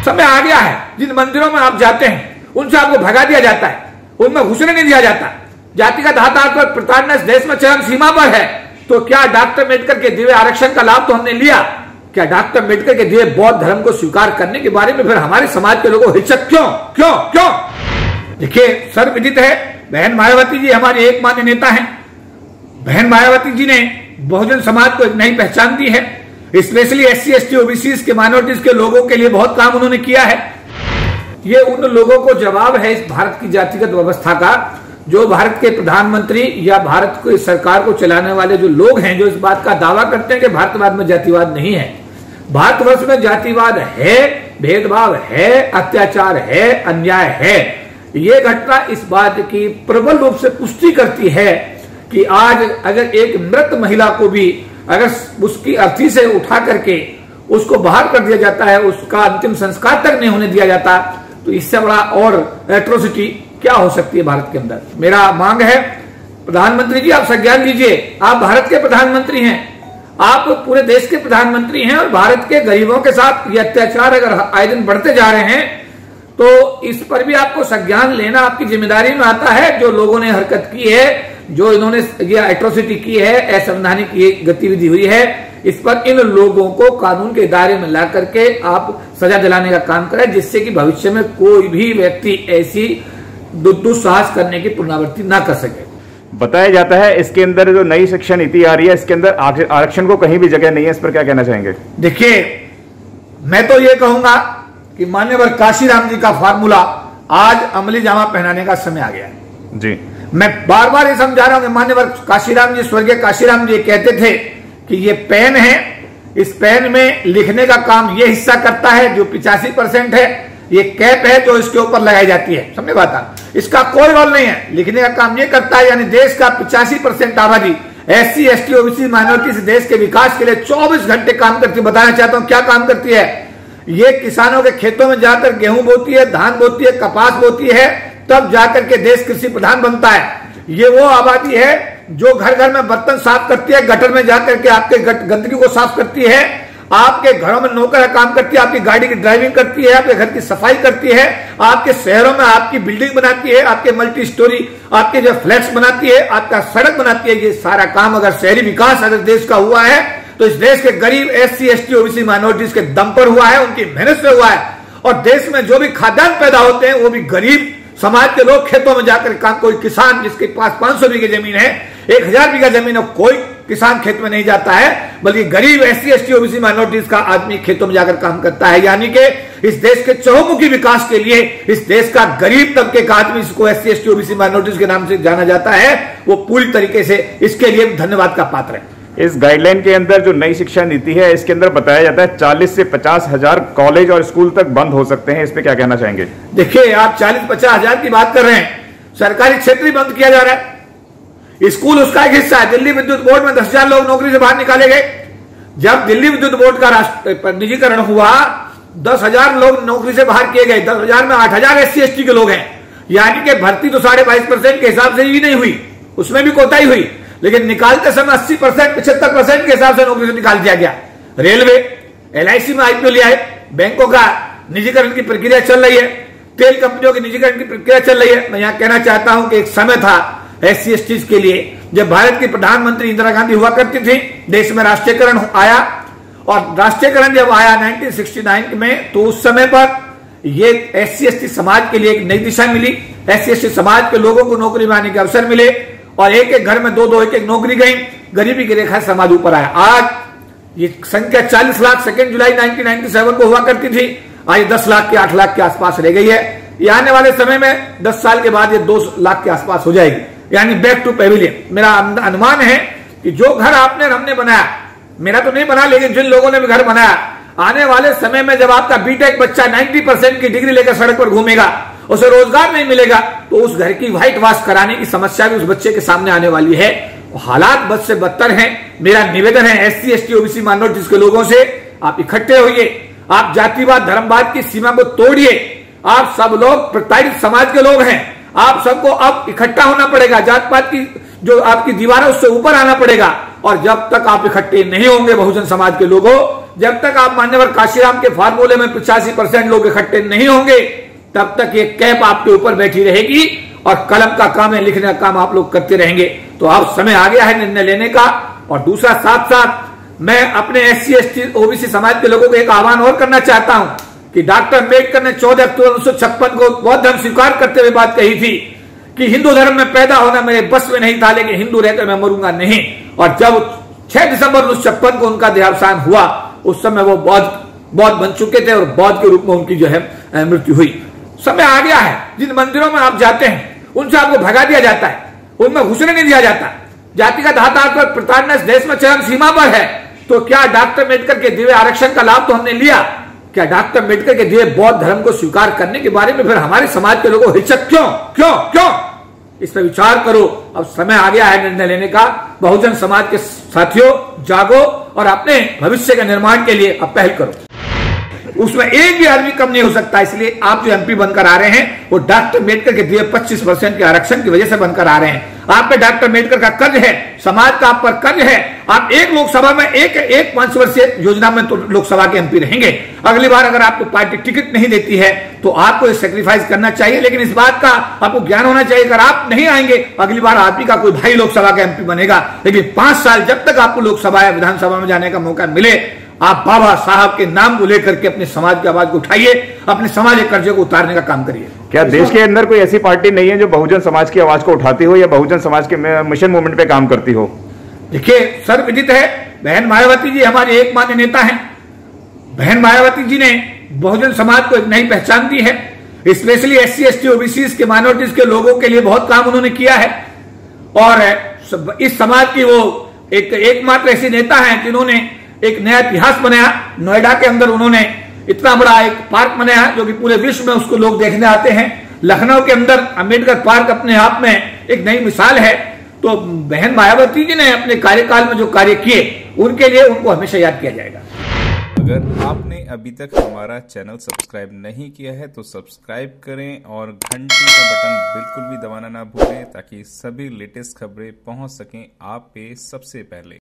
समय आ गया है। जिन मंदिरों में आप जाते हैं उनसे आपको भगा दिया जाता है, उनमें घुसने नहीं दिया जाता। जातिगत हाथापाई पर प्रताड़ना इस देश में चरम सीमा पर है। तो क्या डॉक्टर अम्बेडकर के दिए आरक्षण का लाभ तो हमने लिया? क्या डॉक्टर अम्बेडकर के दिए बौद्ध धर्म को स्वीकार करने के बारे में फिर हमारे समाज के लोगों को हिचक क्यों क्यों क्यों? देखिए, सर्वविदित है, बहन मायावती जी हमारी एकमात्र नेता हैं। बहन मायावती जी ने बहुजन समाज को एक नई पहचान दी है। स्पेशली SC ST OBC के माइनॉरिटीज के लोगों के लिए बहुत काम उन्होंने किया है। ये उन लोगों को जवाब है इस भारत की जातिगत व्यवस्था का, जो भारत के प्रधानमंत्री या भारत की सरकार को चलाने वाले जो लोग हैं, जो इस बात का दावा करते हैं कि भारतवाद में जातिवाद नहीं है। भारतवर्ष में जातिवाद है, भेदभाव है, अत्याचार है, अन्याय है। ये घटना इस बात की प्रबल रूप से पुष्टि करती है कि आज अगर एक मृत महिला को भी अगर उसकी अर्थी से उठा करके उसको बाहर कर दिया जाता है, उसका अंतिम संस्कार तक नहीं होने दिया जाता, तो इससे बड़ा और एट्रोसिटी क्या हो सकती है भारत के अंदर। मेरा मांग है, प्रधानमंत्री जी आप संज्ञान लीजिए। आप भारत के प्रधानमंत्री हैं, आप पूरे देश के प्रधानमंत्री हैं, और भारत के गरीबों के साथ ये अत्याचार अगर आए दिन बढ़ते जा रहे हैं तो इस पर भी आपको संज्ञान लेना आपकी जिम्मेदारी में आता है। जो लोगों ने हरकत की है, जो इन्होंने ये एट्रोसिटी की है, असंवैधानिक ये गतिविधि हुई है, इस पर इन लोगों को कानून के दायरे में ला करके आप सजा दिलाने का काम करें, जिससे कि भविष्य में कोई भी व्यक्ति ऐसी दुस्साहस करने की पुनरावृत्ति ना कर सके। बताया जाता है इसके अंदर जो नई शिक्षा नीति आ रही है, इसके अंदर आरक्षण को कहीं भी जगह नहीं है, इस पर क्या कहना चाहेंगे? देखिए, मैं तो ये कहूंगा कि मान्यवर काशीराम जी का फार्मूला आज अमली जामा पहनाने का समय आ गया है जी। मैं बार बार ये समझा रहा हूं कि मान्यवर काशीराम जी, स्वर्गीय काशीराम जी कहते थे कि ये पेन है, इस पेन में लिखने का काम ये हिस्सा करता है जो 85% है, ये कैप है जो इसके ऊपर लगाई जाती है, समझे बात? इसका कोई रोल नहीं है, लिखने का काम ये करता है। यानी देश का 85% आबादी SC ST OBC माइनॉरिटी देश के विकास के लिए 24 घंटे काम करती है। बताना चाहता हूं क्या काम करती है। ये किसानों के खेतों में जाकर गेहूं बोती है, धान बोती है, कपास बोती है, तब जाकर के देश कृषि प्रधान बनता है। ये वो आबादी है जो घर घर में बर्तन साफ करती है, गटर में जाकर के आपके गंदगी को साफ करती है, आपके घरों में नौकर काम करती है, आपकी गाड़ी की ड्राइविंग करती है, आपके घर की सफाई करती है, आपके शहरों में आपकी बिल्डिंग बनाती है, आपके मल्टी स्टोरी आपके जो फ्लैट्स बनाती है, आपका सड़क बनाती है। ये सारा काम अगर शहरी विकास अगर देश का हुआ है तो इस देश के गरीब SC ST OBC माइनॉरिटीज के दम पर हुआ है, उनकी मेहनत से हुआ है। और देश में जो भी खाद्यान्न पैदा होते हैं वो भी गरीब समाज के लोग खेतों में जाकर काम, कोई किसान जिसके पास 500 बीघे जमीन है, 1000 बीघा जमीन है, कोई किसान खेत में नहीं जाता है, बल्कि गरीब SC ST OBC माइनॉरिटीज का आदमी खेतों में जाकर काम करता है। यानी कि इस देश के चहुमुखी विकास के लिए इस देश का गरीब तबके का आदमी, जिसको SC ST OBC माइनॉरिटीज के नाम से जाना जाता है, वो पूरी तरीके से इसके लिए धन्यवाद का पात्र है। इस गाइडलाइन के अंदर जो नई शिक्षा नीति है, इसके अंदर बताया जाता है 40 से 50 हजार कॉलेज और स्कूल तक बंद हो सकते हैं। इस पे क्या कहना चाहेंगे? देखिए, आप 40-50 हजार की बात कर रहे हैं, सरकारी क्षेत्र ही बंद किया जा रहा है, स्कूल उसका एक हिस्सा है। दिल्ली विद्युत बोर्ड में 10,000 लोग नौकरी से बाहर निकाले गए। जब दिल्ली विद्युत बोर्ड का निजीकरण हुआ, 10,000 लोग नौकरी से बाहर किए गए। 10,000 में 8,000 SC ST के लोग हैं। यानी कि भर्ती तो 22.5% के हिसाब से ही नहीं हुई, उसमें भी कोताही हुई, लेकिन निकालते समय 80%, 75% के हिसाब से नौकरी से निकाल दिया गया। रेलवे, LIC में IPO लिया है, बैंकों का निजीकरण की प्रक्रिया चल रही है, तेल कंपनियों की निजीकरण की प्रक्रिया चल रही है। मैं यहां कहना चाहता हूं कि एक समय था SC ST के लिए, जब भारत की प्रधानमंत्री इंदिरा गांधी हुआ करती थी, देश में राष्ट्रीयकरण आया, और राष्ट्रीयकरण जब आया 1969 में, तो उस समय पर ये SC ST समाज के लिए एक नई दिशा मिली। SC ST समाज के लोगों को नौकरी में आने के अवसर मिले, और एक एक घर में 2-2 एक-एक नौकरी गई, गरीबी की रेखा समाज ऊपर आया। आज ये संख्या 40 लाख 2 जुलाई 1997 को हुआ करती थी, आज 10 लाख के 8 लाख के आसपास रह गई है। ये आने वाले समय में 10 साल के बाद ये 2 लाख के आसपास हो जाएगी, यानी बैक टू पेविलियन। मेरा अनुमान है कि जो घर हमने बनाया, मेरा तो नहीं बना, लेकिन जिन लोगों ने भी घर बनाया, आने वाले समय में जब आपका बीटेक बच्चा 90% की डिग्री लेकर सड़क पर घूमेगा, उसे रोजगार नहीं मिलेगा, तो उस घर की व्हाइट वॉश कराने की समस्या भी उस बच्चे के सामने आने वाली है। हालात बद से बदतर हैं। मेरा निवेदन है SC ST OBC माइनॉरिटीज के लोगों से, आप इकट्ठे होइए, आप जातिवाद धर्मवाद की सीमा को तोड़िए। आप सब लोग प्रताड़ित समाज के लोग हैं, आप सबको अब इकट्ठा होना पड़ेगा। जात पात की जो आपकी दीवार है उससे ऊपर आना पड़ेगा, और जब तक आप इकट्ठे नहीं होंगे बहुजन समाज के लोगों, जब तक आप मान्यवर काशीराम के फार्मूले में 85% लोग इकट्ठे नहीं होंगे, तब तक ये कैप आपके ऊपर बैठी रहेगी और कलम का काम है, लिखने का काम आप लोग करते रहेंगे। तो अब समय आ गया है निर्णय लेने का। और दूसरा, साथ साथ मैं अपने SC ST OBC समाज के लोगों को एक आह्वान और करना चाहता हूं कि डॉक्टर अम्बेडकर ने 14 अक्टूबर 1956 को बौद्ध धर्म स्वीकार करते हुए बात कही थी कि हिंदू धर्म में पैदा होना मेरे बस में नहीं था, लेकिन हिंदू रहकर मैं मरूंगा नहीं। और जब 6 दिसंबर 1956 को उनका देहावसान हुआ, उस समय वो बौद्ध बन चुके थे और बौद्ध के रूप में उनकी जो है मृत्यु हुई। समय आ गया है, जिन मंदिरों में आप जाते हैं उनसे आपको भगा दिया जाता है, उनमें घुसने नहीं दिया जाता। जातिगत हाथापाई पर प्रताड़ना इस देश में चरम सीमा पर है। तो क्या डॉक्टर अम्बेडकर के दिए आरक्षण का लाभ तो हमने लिया? क्या डॉक्टर अम्बेडकर के दिए बौद्ध धर्म को स्वीकार करने के बारे में फिर हमारे समाज के लोगों को हिचक क्यों क्यों क्यों? इस पर विचार करो। अब समय आ गया है निर्णय लेने का। बहुजन समाज के साथियों, जागो और अपने भविष्य के निर्माण के लिए अब पहल करो। उसमें एक भी आदमी कम नहीं हो सकता। इसलिए आप जो MP बनकर आ रहे हैं वो डॉक्टर अम्बेडकर के दिए 25% के आरक्षण की वजह से बनकर आ रहे हैं। आप पे डॉक्टर अम्बेडकर का कर्ज है, समाज का आप पर कर्ज है। आप एक लोकसभा में एक 5 वर्षीय योजना में तो लोकसभा के MP रहेंगे। अगली बार अगर आपको पार्टी टिकट नहीं देती है तो आपको सेक्रीफाइस करना चाहिए, लेकिन इस बात का आपको ज्ञान होना चाहिए। अगर आप नहीं आएंगे, अगली बार आप ही का कोई भाई लोकसभा का MP बनेगा। लेकिन 5 साल जब तक आपको लोकसभा या विधानसभा में जाने का मौका मिले, आप बाबा साहब के नाम को लेकर के अपने समाज की आवाज को उठाइए, अपने समाज के कर्जे को उतारने का काम करिए। क्या देश के अंदर कोई ऐसी पार्टी नहीं है जो बहुजन समाज की आवाज को उठाती हो या बहुजन समाज के मिशन मूवमेंट पे काम करती हो? देखिए, सर्वविदित है, बहन मायावती जी हमारे एकमात्र नेता हैं। बहन मायावती जी ने बहुजन समाज को एक नई पहचान दी है। स्पेशली SC ST OBC के माइनॉरिटीज के लोगों के लिए बहुत काम उन्होंने किया है। और इस समाज की वो एकमात्र ऐसे नेता हैं जिन्होंने एक नया इतिहास बनाया। नोएडा के अंदर उन्होंने इतना बड़ा एक पार्क बनाया जो कि पूरे विश्व में उसको लोग देखने आते हैं। लखनऊ के अंदर अम्बेडकर पार्क अपने आप में एक नई मिसाल है। तो बहन मायावती जी ने अपने कार्यकाल में जो कार्य किए, उनके लिए उनको हमेशा याद किया जाएगा। अगर आपने अभी तक हमारा चैनल सब्सक्राइब नहीं किया है तो सब्सक्राइब करें और घंटी का बटन बिल्कुल भी दबाना ना भूलें, ताकि सभी लेटेस्ट खबरें पहुंच सकें आप पे सबसे पहले।